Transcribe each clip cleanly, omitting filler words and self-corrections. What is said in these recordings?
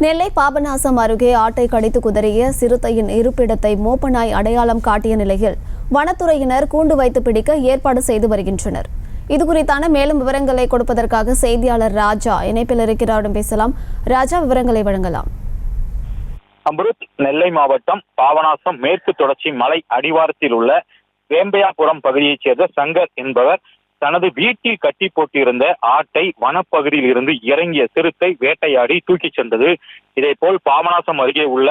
நெல்லை பாபநாசம் அருகே ஆட்டை கடித்து குதறிய சிறுத்தையின் இருப்பிடத்தை மோப்பநாய் அடையாளம் காட்டிய நிலையில் வனத்துறையினர் கூண்டு வைத்து பிடிக்க ஏற்பாடு செய்து வருகின்றனர். இதுகுறித்தான மேலும் விவரங்களை கொடுப்பதற்காக செய்தியாளர் ராஜா இணைப்பில் இருக்கிறார். பேசலாம் ராஜா, விவரங்களை வழங்கலாம். அம்ருத், நெல்லை மாவட்டம் பாபநாசம் மேற்கு தொடர்ச்சி மலை அடிவாரத்தில் உள்ள வேம்பையாபுரம் பகுதியைச் சேர்ந்த சங்கர் என்பவர் தனது வீட்டில் கட்டி போட்டிருந்த ஆட்டை வனப்பகுதியில் இருந்து இறங்கிய சிறுத்தை வேட்டையாடி தூக்கிச் சென்றது. இதேபோல் பாபநாசம் அருகே உள்ள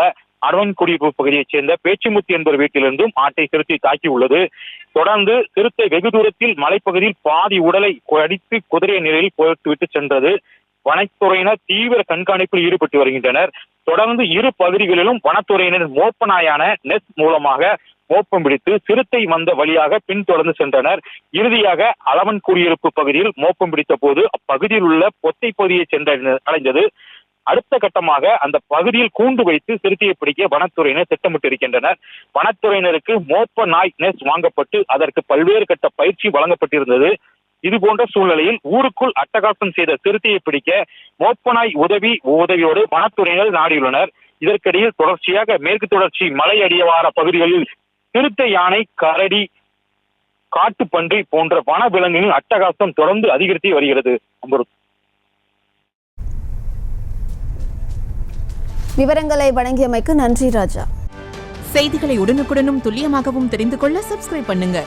அரவன்குடியிருப்பு பகுதியைச் சேர்ந்த பேச்சுமுத்தி என்பவர் வீட்டிலிருந்தும் ஆட்டை சிறுத்தை தாக்கி உள்ளது. தொடர்ந்து சிறுத்தை வெகு தூரத்தில் மலைப்பகுதியில் பாதி உடலை கடித்து குதிரை நிலையில் போட்டுவிட்டு சென்றது. வனத்துறையினர் தீவிர கண்காணிப்பில் ஈடுபட்டு வருகின்றனர். தொடர்ந்து இரு பகுதிகளிலும் வனத்துறையினர் மோப்பநாயான நெஸ் மூலமாக மோப்பம் பிடித்து சிறுத்தை வந்த வழியாக பின்தொடர்ந்து சென்றனர். இறுதியாக அளவன் குடியிருப்பு பகுதியில் மோப்பம் பிடித்த போது அப்பகுதியில் உள்ள பொத்தை பகுதியை சென்றடைந்தது. அடுத்த கட்டமாக அந்த பகுதியில் கூண்டு வைத்து சிறுத்தையை பிடிக்க வனத்துறையினர் திட்டமிட்டிருக்கின்றனர். வனத்துறையினருக்கு மோப்ப நாய் நெஸ் வாங்கப்பட்டு அதற்கு பல்வேறு கட்ட பயிற்சி வழங்கப்பட்டிருந்தது. இதுபோன்ற சூழ்நிலையில் ஊருக்குள் அட்டகாசம் செய்த சிறுத்தையை பிடிக்க மோப்பநாய் உதவியோடு வனத்துறையினர் நாடியுள்ளனர். இதற்கிடையில் தொடர்ச்சியாக மேற்கு தொடர்ச்சி மலை அடிவார பகுதிகளில் சிறுத்தை, யானை, கரடி, காட்டுப்பன்றி போன்ற வன விலங்குகளின் அட்டகாசம் தொடர்ந்து அதிகரித்து வருகிறது. விவரங்களை வழங்கியமைக்கு நன்றி ராஜா. செய்திகளை உடனுக்குடனும் துல்லியமாகவும் தெரிந்து கொள்ள சப்ஸ்கிரைப் பண்ணுங்க.